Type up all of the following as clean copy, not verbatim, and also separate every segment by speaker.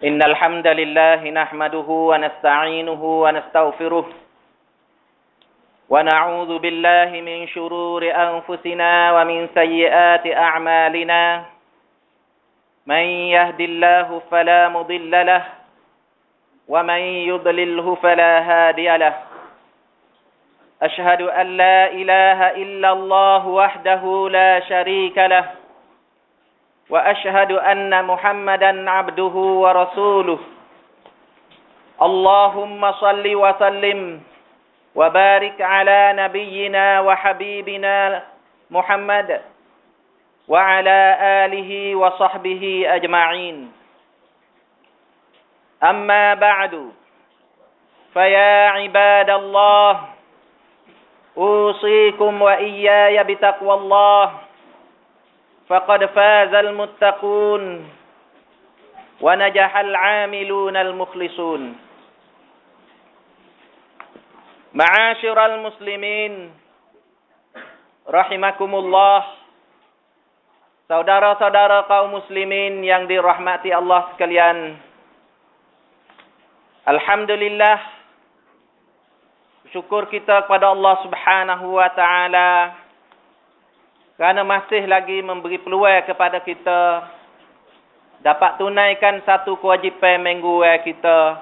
Speaker 1: إن الحمد لله نحمده ونستعينه ونستغفره ونعوذ بالله من شرور أنفسنا ومن سيئات أعمالنا من يهد الله فلا مضل له ومن يضلله فلا هادي له أشهد أن لا إله إلا الله وحده لا شريك له وأشهد أن محمدا عبده ورسوله اللهم صل وسلم وبارك على نبينا وحبيبنا محمد وعلى آله وصحبه أجمعين أما بعد فيا عباد الله أوصيكم وإياي بتقوى الله فقد فاز المتقون ونجح العاملون المخلصون معاشر المسلمين rahimakumullah. Saudara-saudara kaum muslimin yang dirahmati Allah sekalian, alhamdulillah, syukur kita kepada Allah Subhanahu wa taala kerana masih lagi memberi peluang kepada kita dapat tunaikan satu kewajipan minggu kita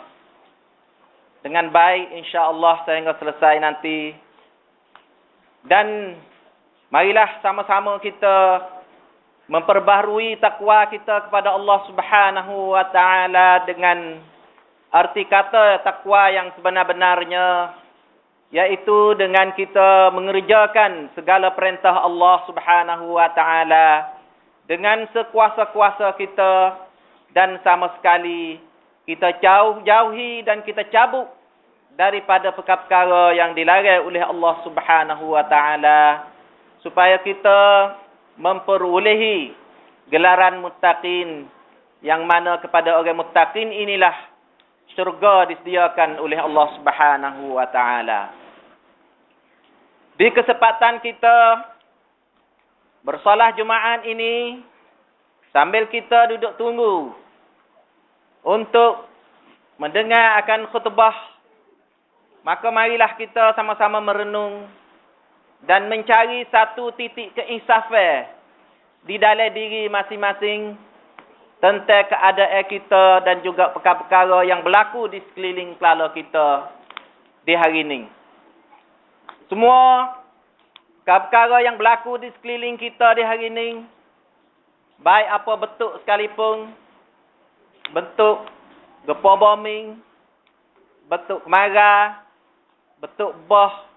Speaker 1: dengan baik insya-Allah sehingga selesai nanti. Dan marilah sama-sama kita memperbaharui takwa kita kepada Allah Subhanahu wa taala dengan arti kata takwa yang sebenar-benarnya, yaitu dengan kita mengerjakan segala perintah Allah Subhanahu wa taala dengan sekuasa-kuasa kita dan sama sekali kita jauhi dan kita cabut daripada perkara-perkara yang dilarang oleh Allah Subhanahu wa taala, supaya kita memperolehi gelaran muttaqin, yang mana kepada orang muttaqin inilah syurga disediakan oleh Allah Subhanahu wa taala. Di kesempatan kita bersolat Jumaat ini, sambil kita duduk tunggu untuk mendengar akan khutbah, maka marilah kita sama-sama merenung dan mencari satu titik keinsafan di dalam diri masing-masing tentang keadaan kita dan juga perkara-perkara yang berlaku di sekeliling kepala kita di hari ini. Semua perkara yang berlaku di sekeliling kita di hari ini, baik apa bentuk sekalipun, bentuk gempa bumi, bentuk kemarau, bentuk bah,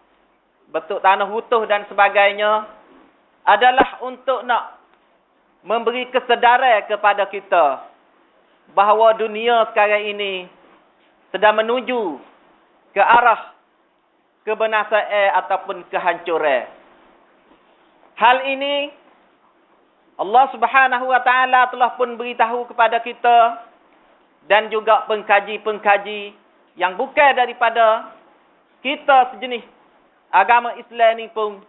Speaker 1: bentuk tanah utuh dan sebagainya, adalah untuk nak memberi kesedaran kepada kita bahawa dunia sekarang ini sedang menuju ke arah kebinasaan ataupun kehancuran. Hal ini Allah Subhanahu wa taala telah pun beritahu kepada kita, dan juga pengkaji-pengkaji yang bukan daripada kita sejenis agama Islam ni pun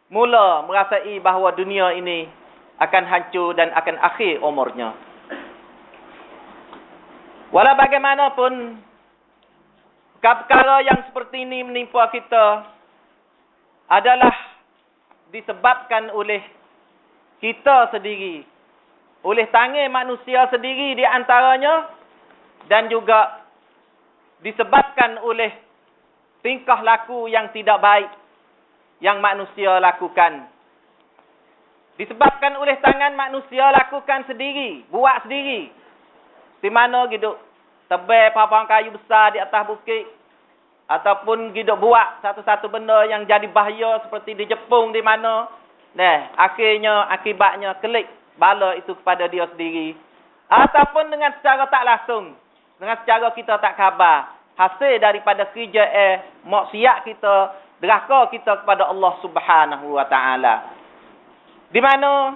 Speaker 1: mula merasai bahawa dunia ini akan hancur dan akan akhir umurnya. Walau bagaimanapun, perkara yang seperti ini menimpa kita adalah disebabkan oleh kita sendiri, oleh tangan manusia sendiri di antaranya, dan juga disebabkan oleh tingkah laku yang tidak baik yang manusia lakukan. Disebabkan oleh tangan manusia lakukan sendiri, buat sendiri. Di mana gitu tebal papan kayu besar di atas bukit, ataupun gitu buat satu-satu benda yang jadi bahaya seperti di Jepun, di mana akibatnya kelik bala itu kepada dia sendiri, ataupun dengan secara tak langsung, dengan secara kita tak khabar, hasil daripada kerja maksiat kita, derhaka kita kepada Allah Subhanahu wa taala. Di mana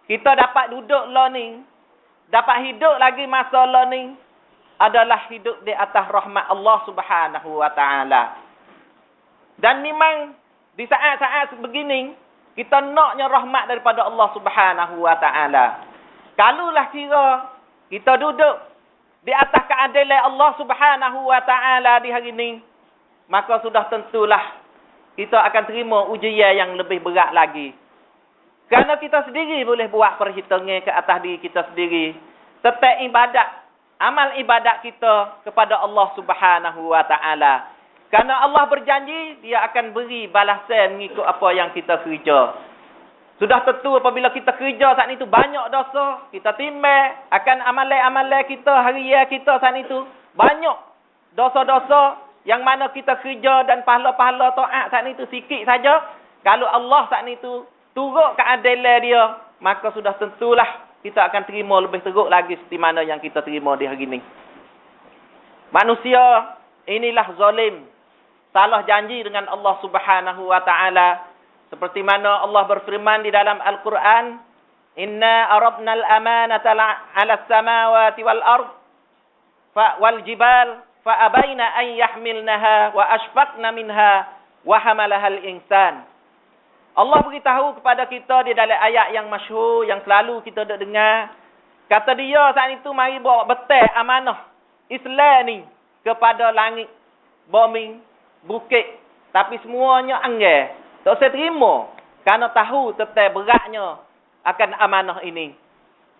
Speaker 1: kita dapat duduk lah ni, dapat hidup lagi masa lah ni, adalah hidup di atas rahmat Allah Subhanahu wa taala. Dan memang di saat-saat begini kita naknya rahmat daripada Allah Subhanahu wa taala. Kalulah kira kita duduk di atas keadilan Allah Subhanahu wa taala di hari ini, maka sudah tentulah kita akan terima ujian yang lebih berat lagi. Kerana kita sendiri boleh buat perhitungan ke atas diri kita sendiri. Tetap ibadat, amal ibadat kita kepada Allah Subhanahu wa taala. Kerana Allah berjanji dia akan beri balasan mengikut apa yang kita kerja. Sudah tentu apabila kita kerja saat itu banyak dosa, kita timbang akan amalan-amalan kita harian kita saat itu banyak dosa-dosa yang mana kita kerja dan pahala-pahala taat saat itu sikit saja. Kalau Allah saat itu turut keadilan dia, maka sudah tentulah kita akan terima lebih teruk lagi seperti mana yang kita terima di hari ini. Manusia inilah zalim, salah janji dengan Allah Subhanahu wa taala. Seperti mana Allah berfirman di dalam Al-Quran, "Inna aradna al-amanata 'ala as-samawati wal ard wal jibal fa abaina an yahmilnaha wa ashfaqna minha wa hamalaha al-insan." Allah beritahu kepada kita di dalam ayat yang masyhur yang selalu kita dengar. Kata dia saat itu, mari bawa betul amanah Islam ni kepada langit, bumi, bukit. Tapi semuanya anggar. Tak saya terima. Kerana tahu tetap beratnya akan amanah ini.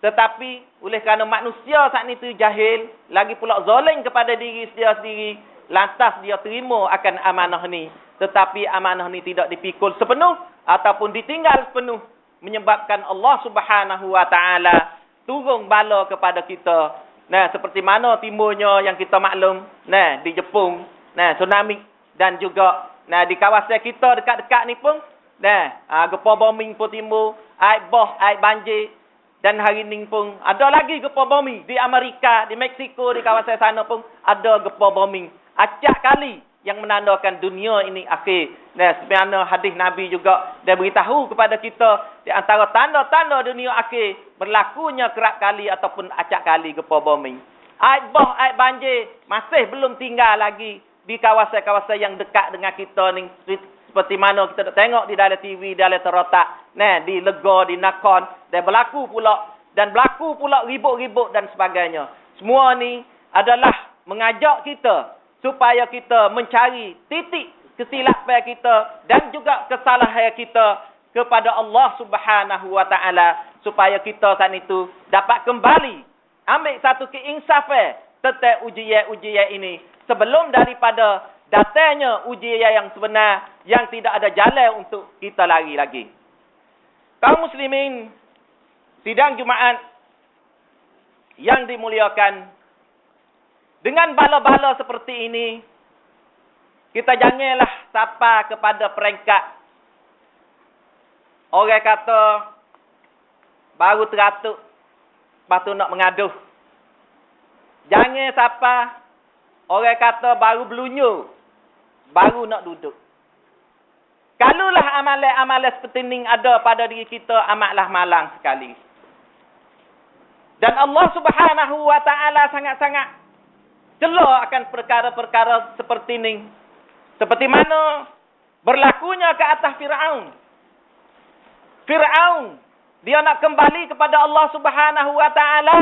Speaker 1: Tetapi oleh kerana manusia saat itu jahil, lagi pula zalim kepada diri dia sendiri, lantas dia terima akan amanah ini. Tetapi amanah ini tidak dipikul sepenuh ataupun ditinggal sepenuh, menyebabkan Allah Subhanahu wa taala turun bala kepada kita. Nah, seperti mana timurnya yang kita maklum, nah di Jepun, nah tsunami dan juga nah di kawasan kita dekat-dekat ni pun, nah gempa bumi pun timbul, air bah, air banjir, dan hari ni pun ada lagi gempa bumi di Amerika, di Meksiko, di kawasan sana pun ada gempa bumi. Acak kali yang menandakan dunia ini akhir. Nah, sebenarnya hadis Nabi juga dia beritahu kepada kita di antara tanda-tanda dunia akhir berlakunya kerap kali ataupun acak kali gempa bumi. Air bah, air banjir masih belum tinggal lagi di kawasan-kawasan yang dekat dengan kita ni, seperti mana kita tengok di dalam TV, di dalam terotak, nah di Lega, di Nakon, dan berlaku pula ribut-ribut dan sebagainya. Semua ni adalah mengajak kita supaya kita mencari titik kesilapan kita dan juga kesalahan kita kepada Allah Subhanahu wa taala, supaya kita saat itu dapat kembali ambil satu keinsafan tentang ujian-ujian ini, sebelum daripada datangnya ujian yang sebenar yang tidak ada jalan untuk kita lari lagi. Kaum muslimin, sidang Jumaat yang dimuliakan, dengan bala-bala seperti ini, kita janganlah sapa kepada peringkat orang kata baru teratuk, lepas tu nak mengaduh. Jangan sapa orang kata baru belunyu, baru nak duduk. Kalaulah amalan-amalan seperti ini ada pada diri kita, amatlah malang sekali. Dan Allah Subhanahu wa taala sangat-sangat celak akan perkara-perkara seperti ini. Seperti mana berlakunya ke atas Fir'aun. Fir'aun, dia nak kembali kepada Allah Subhanahu wa taala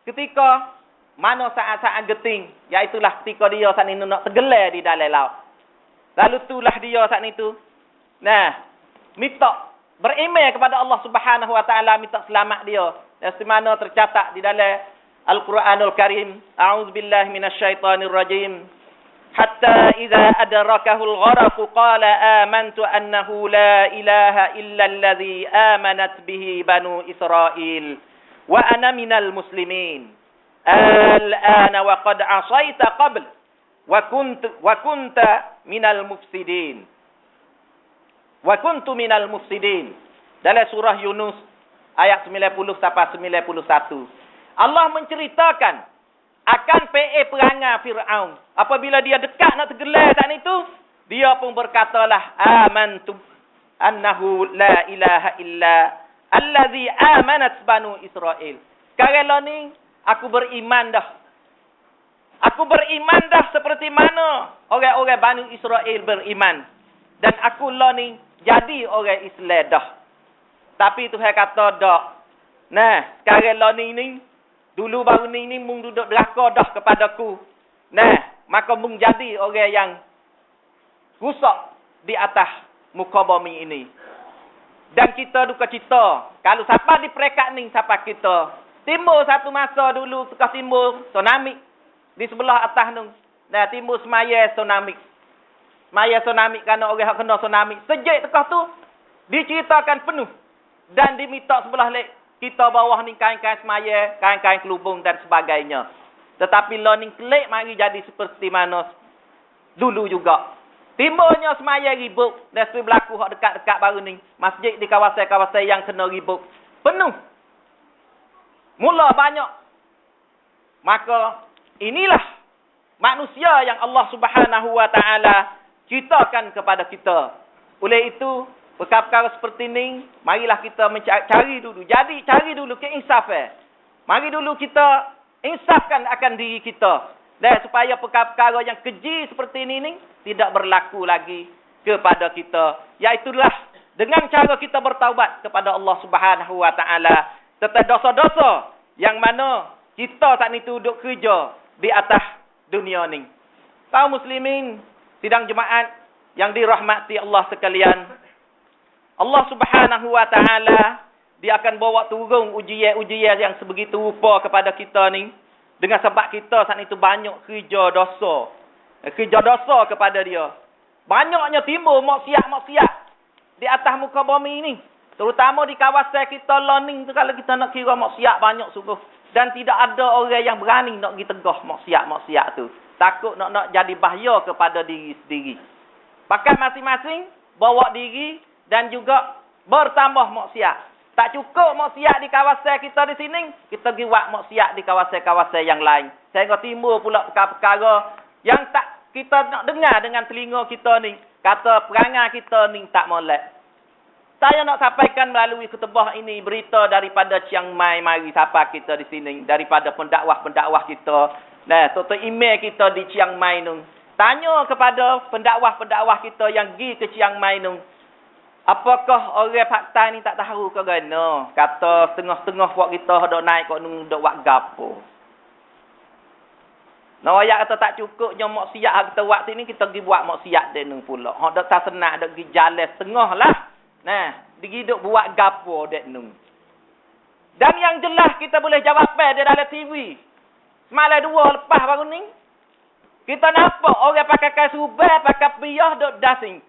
Speaker 1: ketika mana saat-saat geting, iaitulah ketika dia saat ini nak tenggelam di dalam laut. Lalu itulah dia saat itu, nah, minta beriman kepada Allah Subhanahu wa taala, minta selamat dia. Seperti mana tercatat di dalam Al-Quranul Karim, a'udzubillahi minasyaitonir rajim. Hatta idza adrakahul gharq qala amantu annahu la ilaha illa allazi amanat bihi banu Israil wa ana minal muslimin. Al-ana wa qad 'asaita qabl wa kunta minal mufsidin. Wa kuntu minal mufsidin. Dalam surah Yunus ayat 90 sampai 91. Allah menceritakan akan perangai Fir'aun. Apabila dia dekat nak tenggelam saat itu, dia pun berkatalah, amantu annahu la ilaha illa allazi amanat banu Israil. Sekarang ni aku beriman dah. Aku beriman dah seperti mana orang-orang Bani Israel beriman. Dan aku lah ni jadi orang Islam dah. Tapi Tuhan kata dak. Nah, sekarang lah ni Dulu baru ni mung duduk deraka dah kepadaku. Nah, maka mung jadi orang yang rusak di atas muka bumi ini. Dan kita duka cita, kalau siapa di perekat ni, siapa kita. Timbul satu masa dulu, tukar timbul tsunami di sebelah atas tu. Nah, timbul semaya tsunami. Semaya tsunami kerana orang yang kena tsunami. Sejak tukar tu, diceritakan penuh. Dan diminta sebelah lek kita bawah ni kain-kain semaya, kain-kain kelubung dan sebagainya. Tetapi learning kelik mari jadi seperti mana dulu juga. Timbulnya semaya ribut. Dan seperti berlaku hak dekat-dekat baru ni. Masjid di kawasan-kawasan yang kena ribut. Penuh. Mula banyak. Maka inilah manusia yang Allah Subhanahu wa taala ceritakan kepada kita. Oleh itu, perkara-perkara seperti ini, marilah kita mencari dulu. Jadi, cari dulu keinsafan. Mari dulu kita insafkan akan diri kita. Dan supaya perkara-perkara yang keji seperti ini tidak berlaku lagi kepada kita. Iaitulah dengan cara kita bertaubat kepada Allah Subhanahu wa taala tentang dosa-dosa yang mana kita saat ini duduk kerja di atas dunia ni. Kaum muslimin, sidang jemaat yang dirahmati Allah sekalian. Allah Subhanahu wa taala dia akan bawa turun ujian-ujian yang sebegitu rupa kepada kita ni dengan sebab kita saat itu banyak kerja dosa. Kerja dosa kepada dia. Banyaknya timbul maksiat-maksiat di atas muka bumi ini. Terutama di kawasan kita learning tu, kalau kita nak kira maksiat banyak sungguh. Dan tidak ada orang yang berani nak pergi tegah maksiat-maksiat tu. Takut nak jadi bahaya kepada diri sendiri. Bahkan masing-masing bawa diri dan juga bertambah maksiat. Tak cukup maksiat di kawasan kita di sini, kita pergi buat maksiat di kawasan-kawasan yang lain. Sehingga timbul pula perkara-perkara yang tak kita nak dengar dengan telinga kita ni. Kata perangai kita ni tak molek. Saya nak sampaikan melalui khutbah ini berita daripada Chiang Mai mari siapa kita di sini. Daripada pendakwah-pendakwah kita. Nah, tutup email kita di Chiang Mai tu. Tanya kepada pendakwah-pendakwah kita yang pergi ke Chiang Mai tu. Apakah orang fakta ni tak tahu ke gana? Kata setengah-setengah buat kita dok naik kok dok buat gapo. Nah, ayat kata tak cukupnya maksiat kita buat sini, kita pergi buat maksiat dia nun pula. Hak dak tak senang dak pergi jalan setengah lah. Nah, pergi dok buat gapo dia nun. Dan yang jelas kita boleh jawab dia dalam TV. Semalam 2 lepas baru ni. Kita nampak orang pakai kain subah, pakai piyah dok dasing.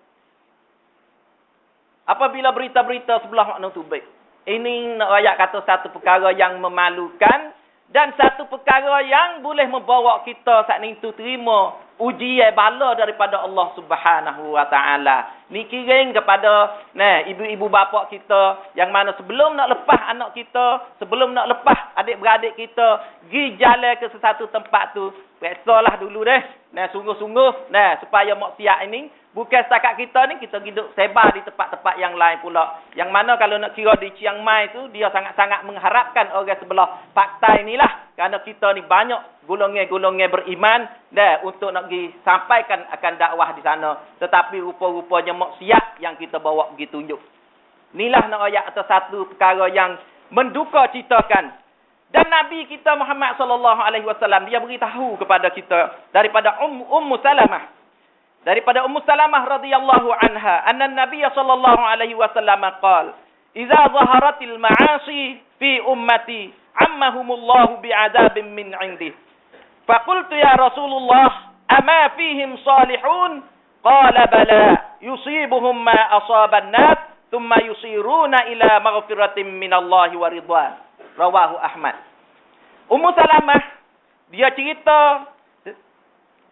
Speaker 1: Apabila berita-berita sebelah makna tu baik. Ini ayat kata satu perkara yang memalukan dan satu perkara yang boleh membawa kita saat itu terima ujian bala daripada Allah Subhanahu wa taala. Ni kiring kepada ibu-ibu bapa kita yang mana sebelum nak lepas anak kita, sebelum nak lepas adik-beradik kita pergi jalan ke sesuatu tempat tu, periksalah dulu deh. Sungguh-sungguh supaya maksiat ini bukan setakat kita ni, kita hidup sebar di tempat-tempat yang lain pula. Yang mana kalau nak kira di Chiang Mai tu, dia sangat-sangat mengharapkan orang sebelah fakta inilah. Kerana kita ni banyak golongan-golongan beriman untuk nak pergi sampaikan akan dakwah di sana. Tetapi rupa-rupanya maksiat yang kita bawa pergi tunjuk. Inilah nak ayat atau satu perkara yang menduka citakan. Dan Nabi kita Muhammad sallallahu alaihi wasallam dia beritahu kepada kita daripada Ummu Salamah. Daripada Ummu Salamah radhiyallahu anha, anna Nabi sallallahu alaihi wasallam qala, "Idza zaharatil ma'asi fi ummati, ammahumullahu bi'adzabin min 'indih." Faqultu ya Rasulullah, "Ama fihim salihun?" Qala bala, "Yusibuhum ma asaba an-nas, thumma yusiruna ila maghfiratin min Allah wa ridwan." Rawahu Ahmad. Ummu Salamah dia cerita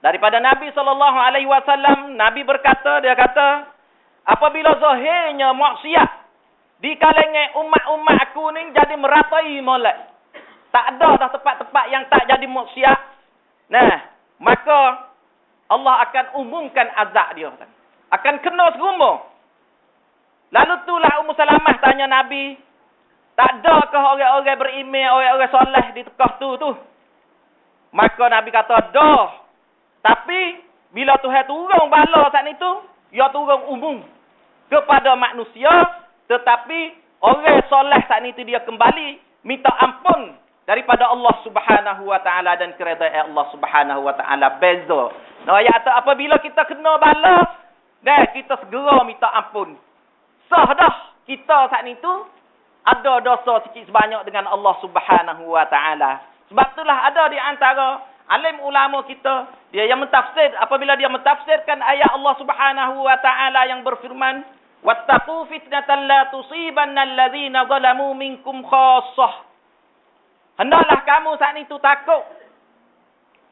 Speaker 1: daripada Nabi SAW, Nabi berkata, dia kata, apabila zahirnya maksiat di kalangan umat-umat aku ni jadi meratai molek. Tak ada dah tempat-tempat yang tak jadi maksiat. Maka Allah akan umumkan azab dia. Akan kena serumur. Lalu itulah Ummu Salamah tanya Nabi, tak adakah orang-orang beriman, orang-orang soleh di tekah tu? Maka Nabi kata, dah. Tapi, bila Tuhan turun bala saat itu, ia turun umum kepada manusia. Tetapi, orang soleh saat itu dia kembali minta ampun daripada Allah Subhanahu wa taala dan keredaan Allah Subhanahu wa taala. Beza. Ayat apabila kita kena bala, kita segera minta ampun. Sah dah kita saat ni tu ada dosa sikit sebanyak dengan Allah Subhanahu wa taala. Sebab itulah ada di antara alim ulama kita, dia yang mentafsir, apabila dia mentafsirkan ayat Allah Subhanahu wa taala yang berfirman, "Wattaqu fitnatan la tusibanna alladhina zalamu minkum khassah." Hendaklah kamu saat itu takut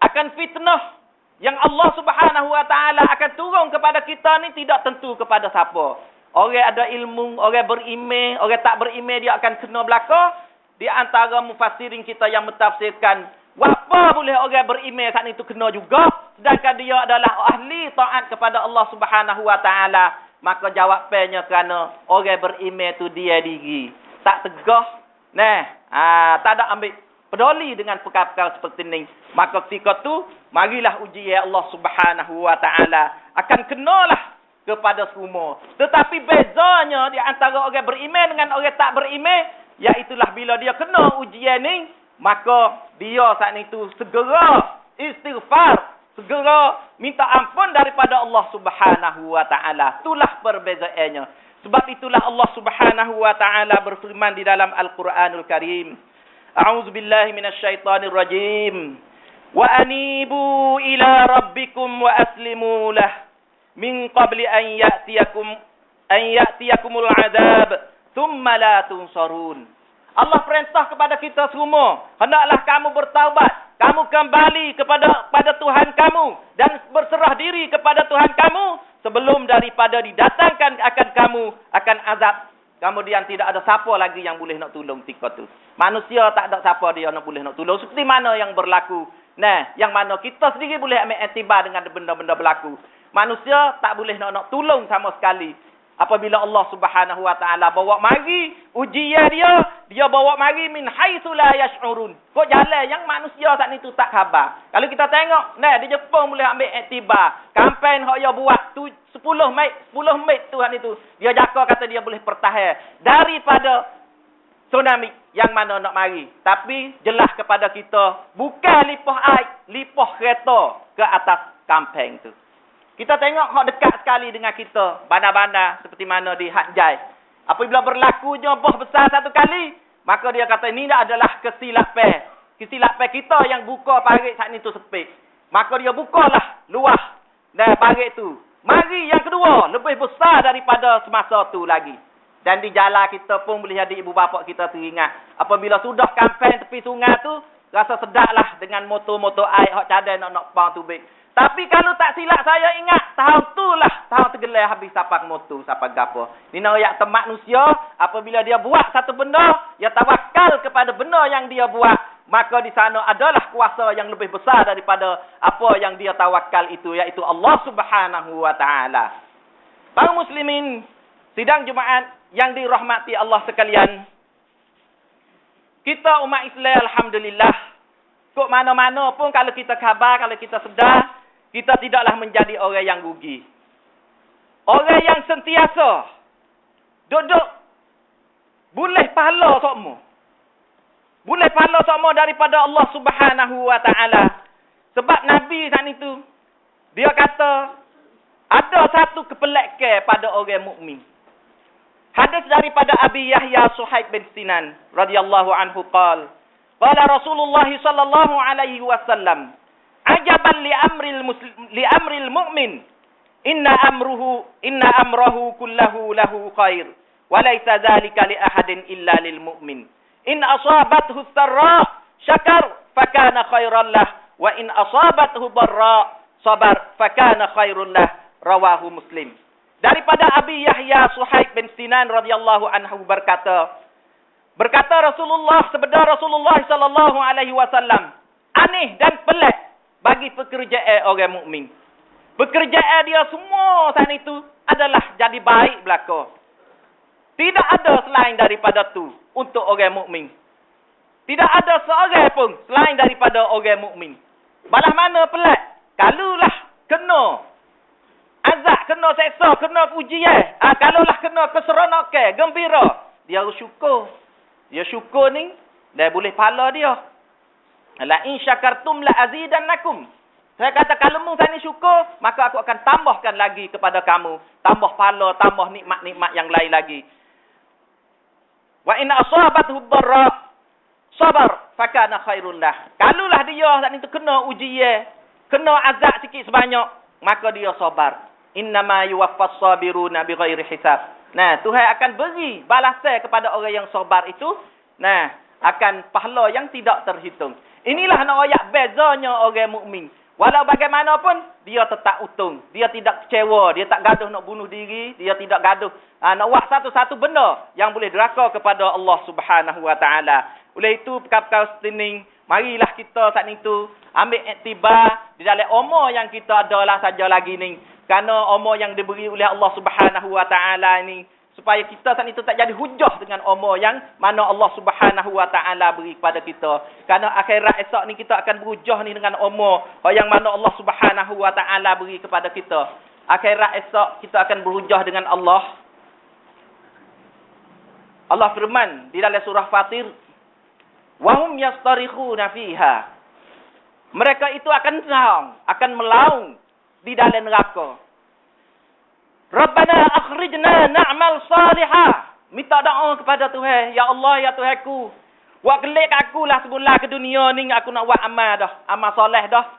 Speaker 1: akan fitnah yang Allah Subhanahu wa taala akan turun kepada kita ni tidak tentu kepada siapa. Orang ada ilmu, orang berimeh, orang tak berimeh dia akan kena belaka. Di antara mufassirin kita yang mentafsirkan, apa boleh orang berimeh saat itu kena juga, sedangkan dia adalah ahli taat kepada Allah Subhanahu wa taala. Maka jawapannya kerana orang berimeh tu dia diri tak tegah, tak ada ambil peduli dengan perkara-perkara seperti ini. Maka ketika tu marilah ujian Allah Subhanahu wa taala akan kenalah kepada semua. Tetapi bezanya di antara orang beriman dengan orang tak beriman, iaitulah bila dia kena ujian ni, maka dia saat itu segera istighfar, segera minta ampun daripada Allah Subhanahu wa taala. Itulah perbezaannya. Sebab itulah Allah Subhanahu wa taala berfirman di dalam Al-Quranul Karim, A'udzu billahi minasyaitonir rajim. Wa anibu ila rabbikum wa aslimu lah min qabli an ya'tiyakumul azab thumma la tunsarun. Allah perintah kepada kita semua, hendaklah kamu bertaubat, kamu kembali pada Tuhan kamu dan berserah diri kepada Tuhan kamu sebelum daripada didatangkan akan kamu akan azab. Kemudian tidak ada siapa lagi yang boleh nak tolong ketika tu. Manusia tak ada siapa dia nak boleh nak tolong. Seperti mana yang berlaku. Yang mana kita sendiri boleh ambil iktibar dengan benda-benda berlaku. Manusia tak boleh nak tolong sama sekali. Apabila Allah Subhanahu wa taala bawa mari ujian dia bawa mari min haitsu la yash'urun. Kok jalan yang manusia saat itu tak khabar. Kalau kita tengok, di Jepun boleh ambil iktibar. Kempen hok dia buat tu 10 Mei Tuhan itu. Dia jaga kata dia boleh pertahan daripada tsunami yang mana nak mari. Tapi jelas kepada kita bukan lipah air, lipah kereta ke atas kampung tu. Kita tengok hak dekat sekali dengan kita, bandar-bandar seperti mana di Hatjai. Apabila berlakunya boh besar satu kali, maka dia kata ini adalah kesilapan. Kesilapan kita yang buka parit saat itu sepik. Maka dia bukalah luah dan parit tu. Mari yang kedua, lebih besar daripada semasa tu lagi. Dan di jalan kita pun boleh jadi ibu bapa kita teringat. Apabila sudah kampung tepi sungai tu, rasa sedaplah dengan motor-motor air hak cadai nak pang tubik. Tapi kalau tak silap saya ingat, tahun tu lah, tahun tergelar habis sapak motor, sapak gapo. Ini ayat manusia, apabila dia buat satu benda, dia tawakal kepada benda yang dia buat. Maka di sana adalah kuasa yang lebih besar daripada apa yang dia tawakal itu, iaitu Allah Subhanahu wa taala. Para muslimin, sidang Jumaat yang dirahmati Allah sekalian. Kita umat Islam alhamdulillah, kok mana-mana pun kalau kita khabar, kalau kita sedar, kita tidaklah menjadi orang yang rugi. Orang yang sentiasa duduk boleh pahala sokmo. Boleh pahala sokmo daripada Allah Subhanahu wa taala. Sebab Nabi saat itu dia kata ada satu kepelekan pada orang mukmin. Hadis daripada Abi Yahya Suhaib bin Sinan radhiyallahu anhu qala Rasulullah sallallahu alaihi wasallam, ajaban li amril mu'min, inna amrahu kullahu lahu khair wa laisa dzalika li ahadin illa lil mu'min. In asabathu sarra syakar fakana khairan lah wa in asabathu dharra sabar fakana khairun lah. Rawahu Muslim. Daripada Abi Yahya Suhaib bin Sinan radhiyallahu anhu berkata Rasulullah sallallahu alaihi wasallam, aneh dan pelik bagi pekerjaan orang mukmin. Pekerjaan dia semua saat itu adalah jadi baik belaka. Tidak ada selain daripada tu untuk orang mukmin. Tidak ada seorang pun selain daripada orang mukmin. Balah mana pelik? Kalulah kena azab, kena seksa, kena ujian. Kalaulah kena keseronokan, gembira, dia syukur. Dia syukur ni, dia boleh pahala dia. La in syakartum la azidannakum. Saya kata kalau kamu tani syukur, maka aku akan tambahkan lagi kepada kamu. Tambah pahala, tambah nikmat-nikmat yang lain lagi. Wa in asabathu dharra sabar fakana khairul lah. Kalulah dia saat itu kena ujian, kena azab sikit sebanyak, maka dia sabar. Innama yuwaffas sabiruna bighairi hisab. Nah, Tuhan akan beri balasan kepada orang yang sabar itu. Nah, akan pahala yang tidak terhitung. Inilah nak ayat bezanya orang mukmin. Walau bagaimanapun, dia tetap utung. Dia tidak kecewa. Dia tak gaduh nak bunuh diri. Dia tidak gaduh nak buat satu-satu benda yang boleh deraka kepada Allah Subhanahu Wa Taala. Oleh itu, perkara-perkara setening, marilah kita saat itu ambil iktibar di dalam umur yang kita adalah saja lagi ni. Kerana umur yang diberi oleh Allah Subhanahu Wa Taala ini, supaya kita saat itu tak jadi hujah dengan umur yang mana Allah Subhanahu Wa Taala beri kepada kita. Kerana akhirat esok ni kita akan berhujah ni dengan umur yang mana Allah Subhanahu Wa Taala beri kepada kita. Akhirat esok kita akan berhujah dengan Allah. Allah firman di dalam surah Fatir, wa hum yastarikhuna fiha. Mereka itu akan melaung di dalam neraka. Rabbana akhrijna na'mal salihah. Minta doa kepada Tuhan, ya Allah, ya Tuhanku, buat gelik akulah semula ke dunia ni, aku nak buat amal dah, amal soleh dah.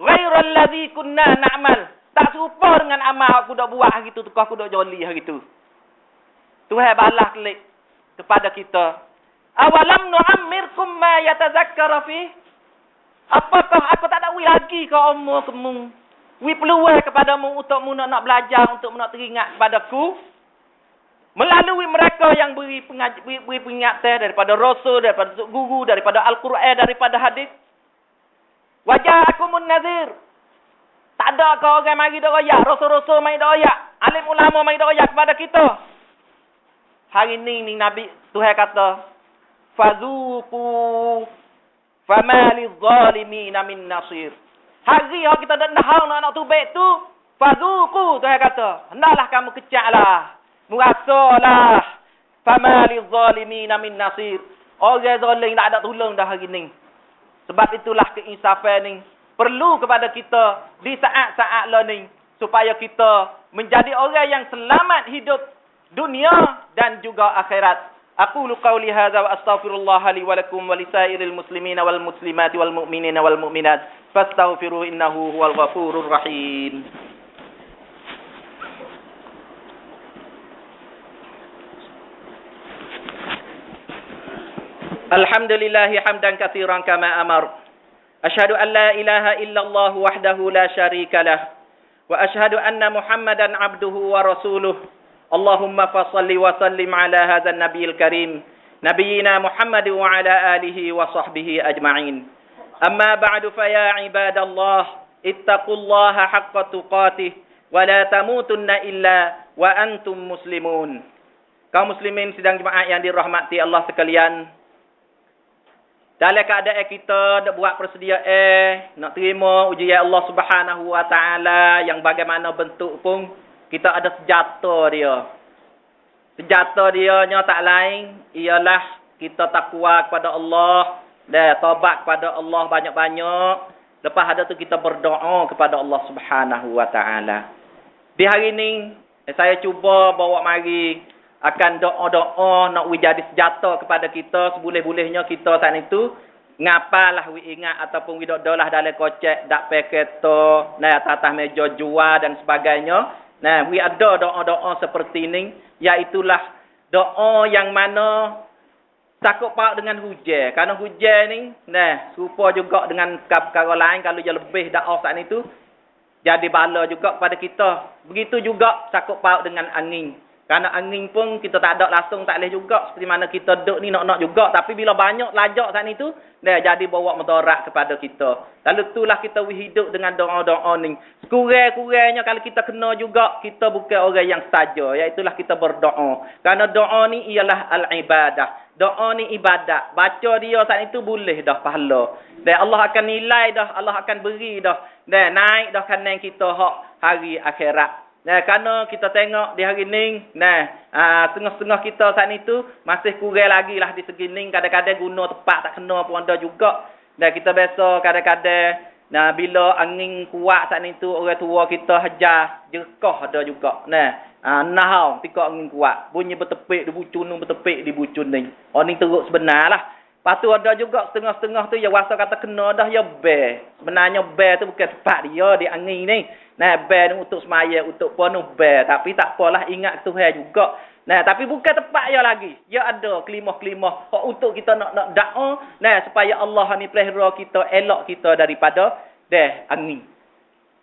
Speaker 1: Ghairal ladzi kunna na'mal. Tak serupa dengan amal aku dak buat hari tu, aku dak joli hari tu. Tuhan balas gelik kepada kita. Awalam nu'ammirkum ma yatazakkara fi? Apakah aku tak ada lagi ke umur kamu? Peluang kepadamu untuk nak belajar, untuk nak teringat kepadaku. Melalui mereka yang beri peringatan daripada Rasul, daripada guru, daripada Al-Quran, daripada hadis. Waja'akumun nazir. Tak ada ke orang mari dak royak, Rasul-Rasul mari dak royak, alim ulama mari dak royak kepada kita. Hari ni Nabi Tuhan kata, fazuqu fama lizzalimin min nasir. Hari yang kita dah nak tubik tu, fazuqu, Tuhan kata, hendaklah kamu kecaklah, merasalah, fama lizzalimin min nasir. Orang zalim tak ada tolong dah hari ni. Sebab itulah keinsafan ni perlu kepada kita di saat-saat ni, supaya kita menjadi orang yang selamat hidup dunia dan juga akhirat. Aqulu qawli hadza wa astaghfirullah li wa lakum wa lisairil muslimina wal muslimati wal mu'minina wal mu'minat fastaghfiru innahu huwal ghafurur rahim. Alhamdulillahi hamdan katsiran kama amar. Asyhadu an la ilaha illallah wahdahu la syarika lah. Wa asyhadu anna Muhammadan abduhu wa rasuluh. Allahumma fasalli wa sallim ala hadzal nabiyil karim nabiyina Muhammad wa ala alihi wa sahbihi ajma'in. Amma ba'du fa ya ibadallah ittaqullaha haqqa tuqatih wa la tamutunna illa wa antum muslimun. Kaum muslimin sidang jemaah yang dirahmati Allah sekalian, dalam keadaan kita nak buat persediaan nak terima ujian Allah Subhanahu Wa Taala yang bagaimana bentuk pun, kita ada senjata dia. Senjata dia nya tak lain ialah kita takwa kepada Allah dan taubat kepada Allah banyak-banyak. Lepas ada tu kita berdoa kepada Allah Subhanahu Wa Taala. Di hari ni saya cuba bawa mari akan doa-doa nak jadi senjata kepada kita. Seboleh-bolehnya kita saat itu ngapalah ingat ataupun dolah dalam kocek dak peketo nah atas meja jual dan sebagainya. Nah, ada doa-doa seperti ini, iaitulah doa yang mana takut pak dengan hujan. Kerana hujan ni, nah, serupa juga dengan perkara lain, kalau dia lebih dakwah saat itu, jadi bala juga kepada kita. Begitu juga takut pak dengan angin. Kerana angin pun kita tak ada langsung, tak boleh juga. Seperti mana kita duduk ni nak-nak juga. Tapi bila banyak lajak saat itu, dia jadi bawa mudarat kepada kita. Lalu itulah kita hidup dengan doa-doa ni. Sekurang-kurangnya kalau kita kena juga, kita bukan orang yang saja. Iaitulah kita berdoa. Kerana doa ni ialah al-ibadah. Doa ni ibadat. Baca dia saat itu boleh dah pahala. Dan Allah akan nilai dah. Allah akan beri dah. Dan naik dah kanan kita hak hari akhirat. Nah, kerana kita tengok di hari ni, setengah-setengah kita saat itu masih kurang lagi lah di segi ni. Kadang-kadang guna tepat tak kena pun ada juga. Dan kita biasa kadang-kadang bila angin kuat saat itu orang tua kita hajar jerkah ada juga. Nahau tika angin kuat. Bunyi bertepik di bucun bertepik di bucun ni. Ni teruk sebenarlah. Lepas tu ada juga setengah-setengah tu yang wasa kata kena dah ya bear. Sebenarnya bear tu bukan tempat dia di angin ni. Bear ni untuk semaya, untuk penuh bear. Tapi tak apalah ingat Tuhan juga. Tapi bukan tempat dia lagi. Dia ada kelimah-kelimah untuk kita nak doa. Supaya Allah ni pelihara kita, elok kita daripada angin.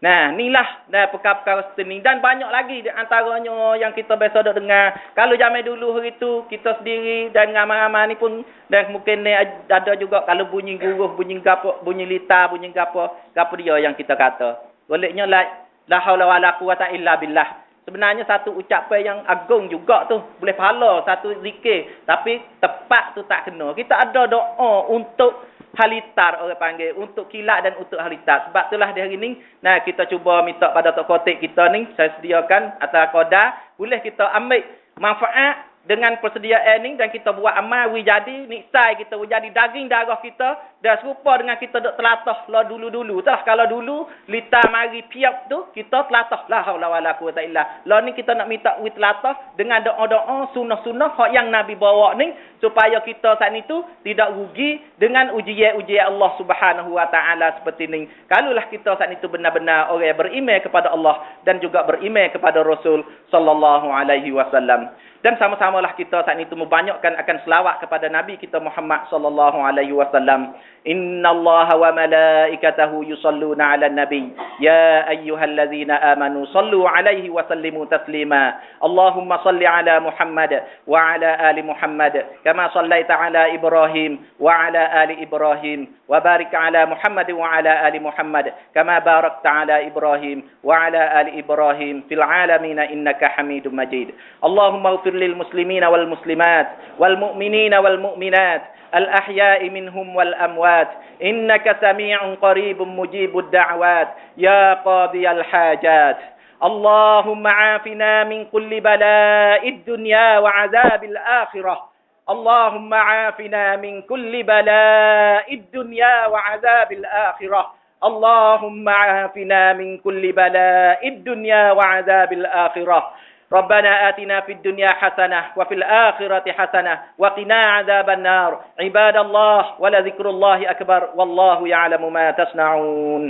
Speaker 1: Inilah perkara-perkara seperti ni. Dan banyak lagi di antaranya yang kita biasa dah dengar. Kalau zaman dulu hari tu, kita sendiri dan ramai-ramai ni pun, dan mungkin ni ada juga kalau bunyi guruh, bunyi gapo, bunyi litar, bunyi gapo dia yang kita kata. Goleknya la haula wala quwata illa billah. Sebenarnya satu ucapan yang agung juga tu. Boleh pahala satu zikir. Tapi tepat tu tak kena. Kita ada doa untuk halitar orang panggil. Untuk kilat dan untuk halitar. Sebab itulah di hari ni. Kita cuba minta pada Tok Khotik kita ni. Saya sediakan atas qadar. Boleh kita ambil manfaat dengan persediaan ni. Dan kita buat amal. Jadi niksai kita. Jadi daging darah kita. Dan serupa dengan kita duk telatah lah dulu-dulu. Kalau dulu litar mari piap tu. Kita telatah. La haula wala quwata illa. Lah ni kita nak minta wit telatah. Dengan doa-doa sunnah-sunnah. Hak yang Nabi bawa ni. Supaya kita saat itu tidak rugi. Dengan ujian-ujian Allah subhanahu wa ta'ala seperti ni. Kalaulah kita saat itu benar-benar orang yang beriman kepada Allah. Dan juga beriman kepada Rasul sallallahu alaihi wasallam. Dan sama-samalah kita saat itu membanyakkan akan selawat kepada Nabi kita Muhammad sallallahu alaihi wasallam. Innallaha wa malaikatahu yusalluna 'alan nabi. Ya ayyuhallazina amanu sallu 'alaihi wa sallimu taslima. Allahumma salli 'ala Muhammad wa 'ala ali Muhammad kama sallaita 'ala Ibrahim wa 'ala ali Ibrahim wa barik 'ala Muhammad wa 'ala ali Muhammad kama barakta 'ala Ibrahim wa 'ala ali Ibrahim fil 'alamin innaka Hamidum Majid. Allahumma ighfir lil muslimina wal muslimat wal mu'minina wal mu'minat الأحياء منهم والأموات إنك سميع قريب مجيب الدعوات يا قاضي الحاجات اللهم عافنا من كل بلاء الدنيا وعذاب الآخرة اللهم عافنا من كل بلاء الدنيا وعذاب الآخرة اللهم عافنا من كل بلاء الدنيا وعذاب الآخرة ربنا آتنا في الدنيا حسنة وفي الآخرة حسنة وقنا عذاب النار عباد الله ولذكر الله أكبر والله يعلم ما تصنعون